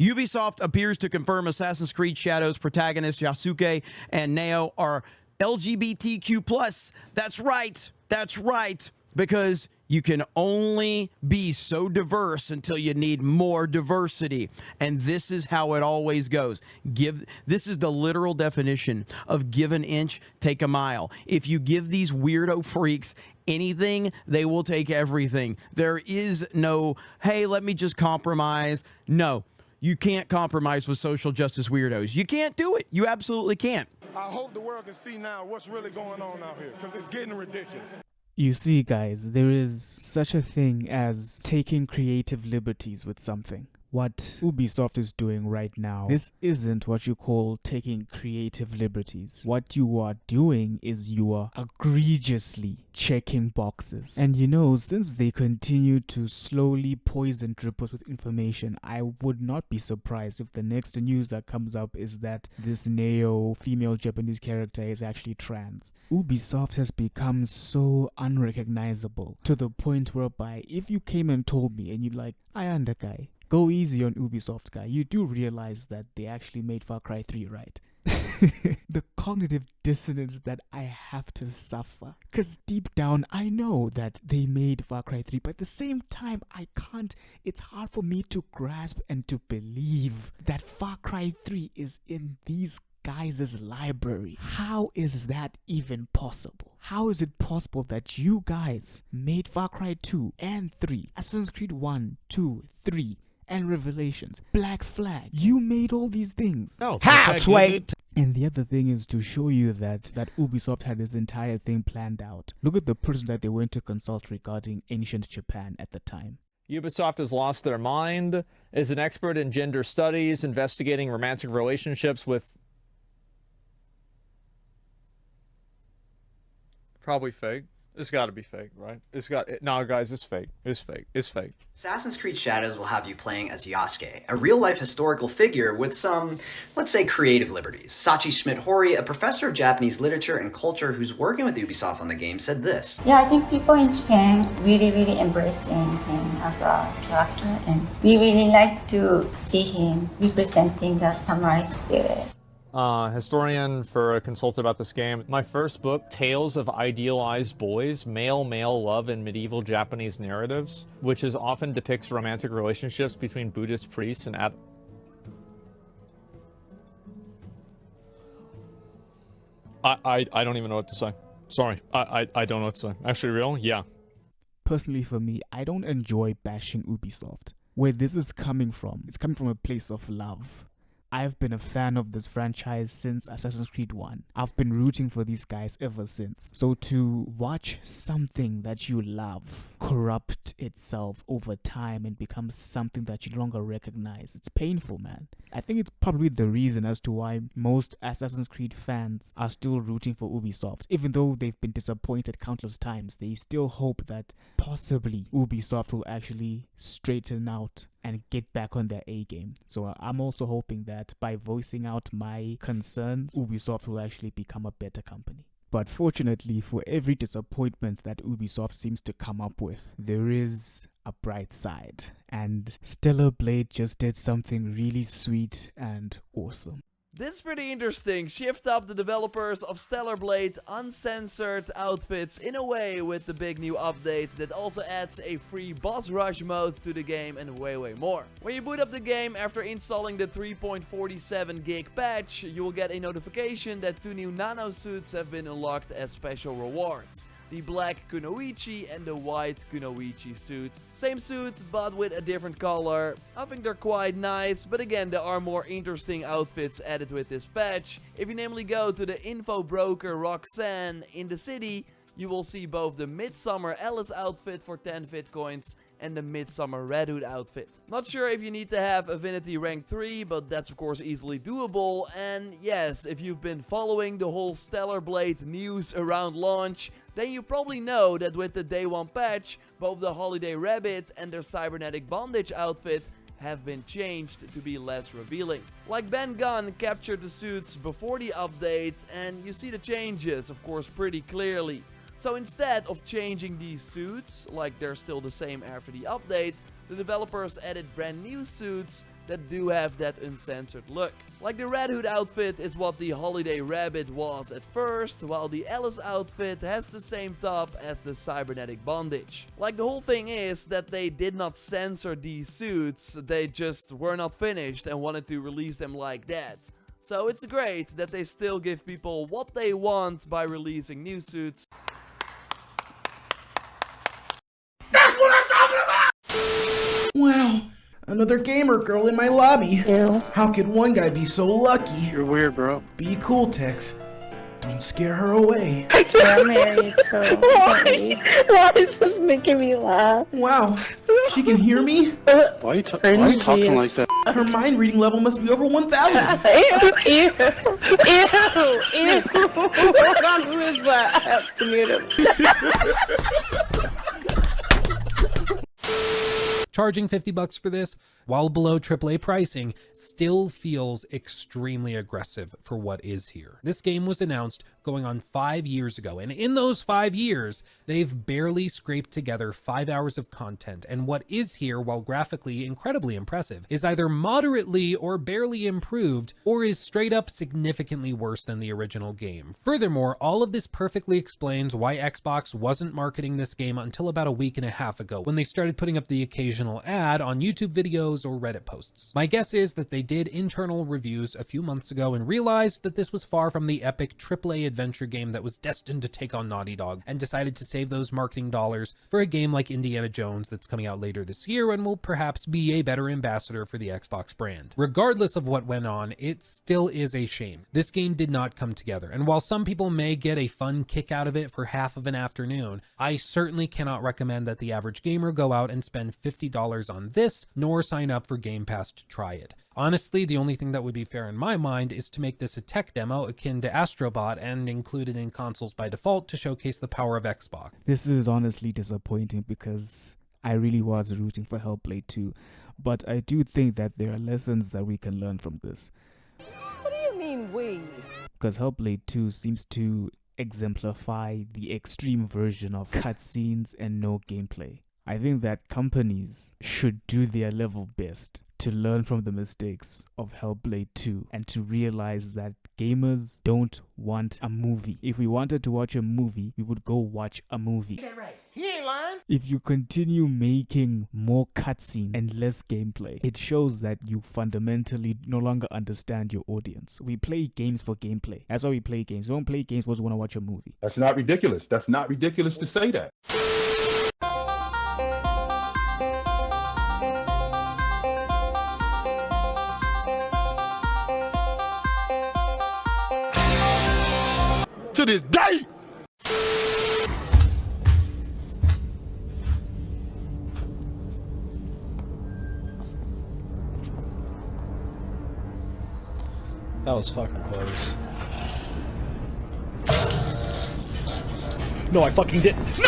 Ubisoft appears to confirm Assassin's Creed Shadows protagonists Yasuke and Neo are LGBTQ+. That's right. That's right. Because you can only be so diverse until you need more diversity. And this is how it always goes. This is the literal definition of give an inch, take a mile. If you give these weirdo freaks anything, they will take everything. There is no, hey, let me just compromise. No, you can't compromise with social justice weirdos. You can't do it. You absolutely can't. I hope the world can see now what's really going on out here, because it's getting ridiculous. You see, guys, there is such a thing as taking creative liberties with something. What Ubisoft is doing right now, this isn't what you call taking creative liberties. What you are doing is you are egregiously checking boxes. And you know, since they continue to slowly poison drippers with information, I would not be surprised if the next news that comes up is that this Neo female Japanese character is actually trans. Ubisoft has become so unrecognizable to the point whereby if you came and told me and you're like, I underguy, go easy on Ubisoft, guy. You do realize that they actually made Far Cry 3, right? The cognitive dissonance that I have to suffer. Because deep down, I know that they made Far Cry 3, but at the same time, I can't. It's hard for me to grasp and to believe that Far Cry 3 is in these guys' library. How is that even possible? How is it possible that you guys made Far Cry 2 and 3, Assassin's Creed 1, 2, 3, and Revelations, Black Flag? You made all these things. Oh, halfway. And the other thing is to show you that Ubisoft had this entire thing planned out. Look at the person that they went to consult regarding ancient Japan at the time. Ubisoft has lost their mind, is an expert in gender studies, investigating romantic relationships with... Probably fake. It's got to be fake, right? No, guys, it's fake. It's fake. It's fake. Assassin's Creed Shadows will have you playing as Yasuke, a real-life historical figure with some, let's say, creative liberties. Sachi Schmidt-Hori, a professor of Japanese literature and culture who's working with Ubisoft on the game, said this. Yeah, I think people in Japan really embracing him as a character, and we really like to see him representing the samurai spirit. Historian for a consultant about this game. My first book, Tales of Idealized Boys, Male-Male Love in Medieval Japanese Narratives, which is often depicts romantic relationships between Buddhist priests and I don't even know what to say. Sorry, I don't know what to say. Actually, real? Yeah. Personally for me, I don't enjoy bashing Ubisoft. Where this is coming from, it's coming from a place of love. I've been a fan of this franchise since Assassin's Creed 1. I've been rooting for these guys ever since. So to watch something that you love corrupt itself over time and become something that you no longer recognize, it's painful, man. I think it's probably the reason as to why most Assassin's Creed fans are still rooting for Ubisoft. Even though they've been disappointed countless times, they still hope that possibly Ubisoft will actually straighten out and get back on their A game. So I'm also hoping that by voicing out my concerns, Ubisoft will actually become a better company. But fortunately, for every disappointment that Ubisoft seems to come up with, there is a bright side. And Hellblade just did something really sweet and awesome. This is pretty interesting. Shift up the developers of Stellar Blade's uncensored outfits in a way with the big new update that also adds a free boss rush mode to the game and way more. When you boot up the game after installing the 3.47 gig patch, you will get a notification that 2 new nano suits have been unlocked as special rewards. The black Kunoichi and the white Kunoichi suit. Same suit, but with a different color. I think they're quite nice, but again, there are more interesting outfits added with this patch. If you namely go to the info broker Roxanne in the city, you will see both the Midsummer Alice outfit for 10 Bitcoins and the Midsummer Red Hood outfit. Not sure if you need to have Affinity rank 3, but that's of course easily doable. And yes, if you've been following the whole Stellar Blade news around launch, then you probably know that with the Day 1 patch, both the Holiday Rabbit and their Cybernetic Bondage outfit have been changed to be less revealing. Like Ben Gunn captured the suits before the update, and you see the changes, of course, pretty clearly. So instead of changing these suits, like they're still the same after the update, the developers added brand new suits that do have that uncensored look. Like the Red Hood outfit is what the Holiday Rabbit was at first, while the Alice outfit has the same top as the cybernetic bondage. Like the whole thing is that they did not censor these suits, they just were not finished and wanted to release them like that. So it's great that they still give people what they want by releasing new suits. That's what I'm talking about! Wow, another gamer girl in my lobby. Ew. How could one guy be so lucky? You're weird, bro. Be cool, Tex. Don't scare her away. Yeah, I'm married, so... Why is this making me laugh? Wow, she can hear me? Why are you talking like that? Her mind reading level must be over 1,000. Ew, ew, ew. What on who is that? I have to mute him. Charging $50 for this, while below AAA pricing, still feels extremely aggressive for what is here. This game was announced going on 5 years ago, and in those 5 years, they've barely scraped together 5 hours of content, and what is here, while graphically incredibly impressive, is either moderately or barely improved, or is straight up significantly worse than the original game. Furthermore, all of this perfectly explains why Xbox wasn't marketing this game until about a week and a half ago, when they started putting up the occasional ad on YouTube videos or Reddit posts. My guess is that they did internal reviews a few months ago and realized that this was far from the epic AAA adventure game that was destined to take on Naughty Dog, and decided to save those marketing dollars for a game like Indiana Jones that's coming out later this year and will perhaps be a better ambassador for the Xbox brand. Regardless of what went on, it still is a shame. This game did not come together, and while some people may get a fun kick out of it for half of an afternoon, I certainly cannot recommend that the average gamer go out and spend $50 on this, nor sign up for Game Pass to try it. Honestly, the only thing that would be fair in my mind is to make this a tech demo akin to Astrobot and include it in consoles by default to showcase the power of Xbox. This is honestly disappointing because I really was rooting for Hellblade 2, but I do think that there are lessons that we can learn from this. What do you mean we? Because Hellblade 2 seems to exemplify the extreme version of cutscenes and no gameplay. I think that companies should do their level best to learn from the mistakes of Hellblade 2 and to realize that gamers don't want a movie. If we wanted to watch a movie, we would go watch a movie. That right. He ain't lying. If you continue making more cutscenes and less gameplay, it shows that you fundamentally no longer understand your audience. We play games for gameplay. That's why we play games. We don't play games because we want to watch a movie. That's not ridiculous. That's not ridiculous to say that. To this day. That was fucking close. No, I fucking didn't. No!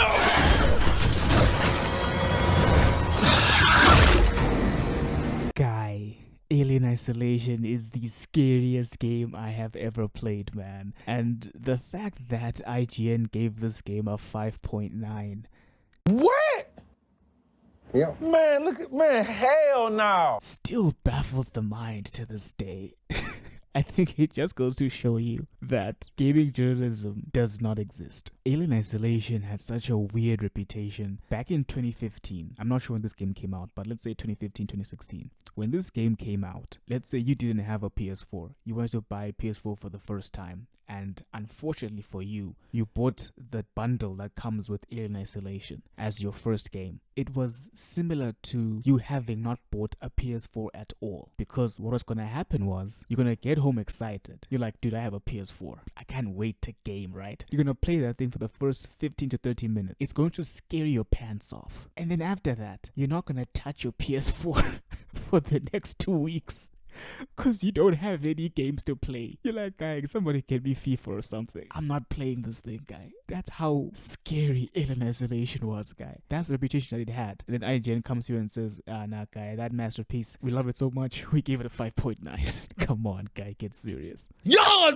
Guy, Alien Isolation is the scariest game I have ever played, man. And the fact that IGN gave this game a 5.9. What? Yeah. Man, look at hell no. Still baffles the mind to this day. I think it just goes to show you that gaming journalism does not exist. Alien Isolation had such a weird reputation back in 2015. I'm not sure when this game came out, but let's say 2015, 2016. When this game came out, let's say you didn't have a PS4. You wanted to buy a PS4 for the first time. And unfortunately for you, you bought the bundle that comes with Alien Isolation as your first game. It was similar to you having not bought a PS4 at all. Because what was going to happen was, you're going to get home excited. You're like, dude, I have a PS4. I can't wait to game, right? You're going to play that thing for the first 15 to 30 minutes. It's going to scare your pants off. And then after that, you're not going to touch your PS4 for the next 2 weeks. Because you don't have any games to play. You're like, guy, somebody get me FIFA or something. I'm not playing this thing, guy. That's how scary Alien Isolation was, guy. That's the reputation that it had. And then IGN comes here and says, nah, guy, that masterpiece, we love it so much, we gave it a 5.9. Come on, guy, get serious. Y'all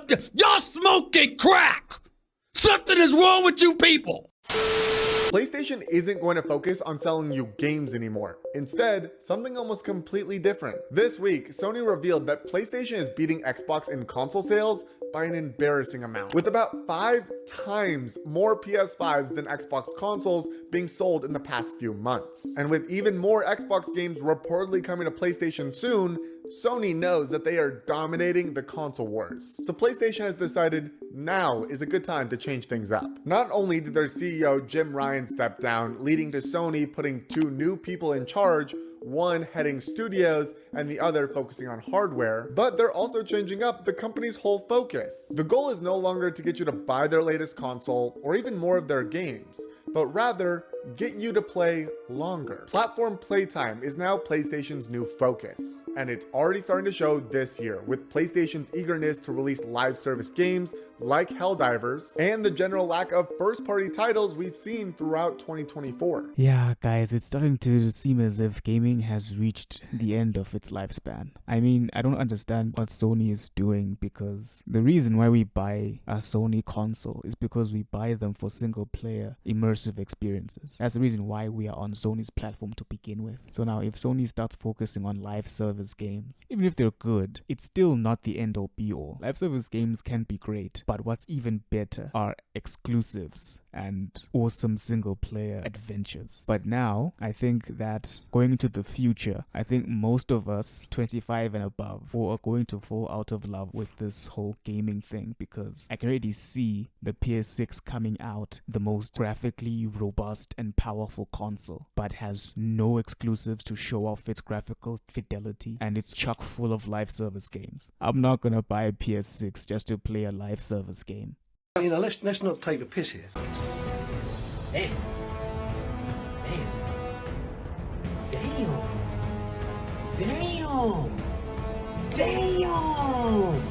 smoking crack! Something is wrong with you people! PlayStation isn't going to focus on selling you games anymore. Instead, something almost completely different. This week, Sony revealed that PlayStation is beating Xbox in console sales by an embarrassing amount, with about 5 times more PS5s than Xbox consoles being sold in the past few months. And with even more Xbox games reportedly coming to PlayStation soon, Sony knows that they are dominating the console wars. So PlayStation has decided now is a good time to change things up. Not only did their CEO Jim Ryan step down, leading to Sony putting 2 new people in charge, one heading studios and the other focusing on hardware, but they're also changing up the company's whole focus. The goal is no longer to get you to buy their latest console or even more of their games, but rather get you to play longer. Platform playtime is now PlayStation's new focus, and it's already starting to show this year with PlayStation's eagerness to release live service games like Helldivers and the general lack of first-party titles we've seen throughout 2024. Yeah, guys, it's starting to seem as if gaming has reached the end of its lifespan. I mean, I don't understand what Sony is doing, because the reason why we buy a Sony console is because we buy them for single-player immersive experiences. That's the reason why we are on Sony's platform to begin with. So now if Sony starts focusing on live service games, even if they're good, it's still not the end all be all. Live service games can be great, but what's even better are exclusives and awesome single player adventures. But now I think that going into the future, I think most of us 25 and above are going to fall out of love with this whole gaming thing, because I can already see the PS6 coming out, the most graphically robust and powerful console, but has no exclusives to show off its graphical fidelity, and it's chock full of live service games. I'm not gonna buy a PS6 just to play a live service game. You know, let's not take the piss here. Damn.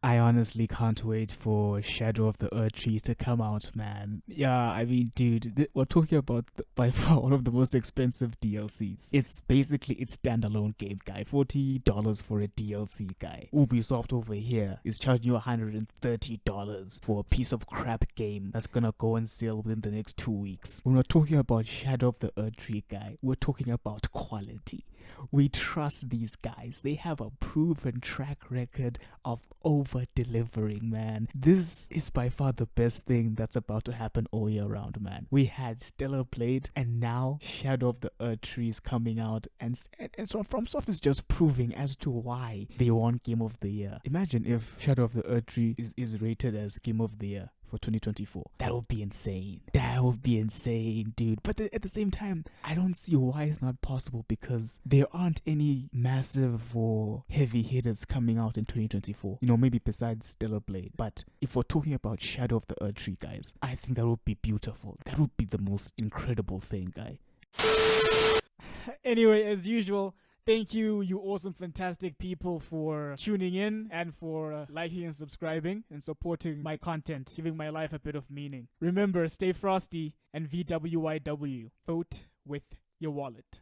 I honestly can't wait for Shadow of the Erdtree to come out, man. Yeah, I mean, dude, we're talking about by far one of the most expensive DLCs. It's basically its standalone game, guy. $40 for a DLC, guy. Ubisoft over here is charging you $130 for a piece of crap game that's gonna go on sale within the next 2 weeks. When we're talking about Shadow of the Erdtree, guy, we're talking about quality. We trust these guys. They have a proven track record of over-delivering, man. This is by far the best thing that's about to happen all year round, man. We had Stellar Blade, and now Shadow of the Erdtree is coming out, and so FromSoft is just proving as to why they won Game of the Year. Imagine if Shadow of the Erdtree is rated as Game of the Year for 2024. That would be insane. That would be insane, dude. But at the same time, I don't see why it's not possible, because there aren't any massive or heavy hitters coming out in 2024. You know, maybe besides Stellar Blade. But if we're talking about Shadow of the Erdtree, guys, I think that would be beautiful. That would be the most incredible thing, guy. Anyway, as usual, thank you, you awesome, fantastic people, for tuning in and for liking and subscribing and supporting my content, giving my life a bit of meaning. Remember, stay frosty and VWIW. Vote with your wallet.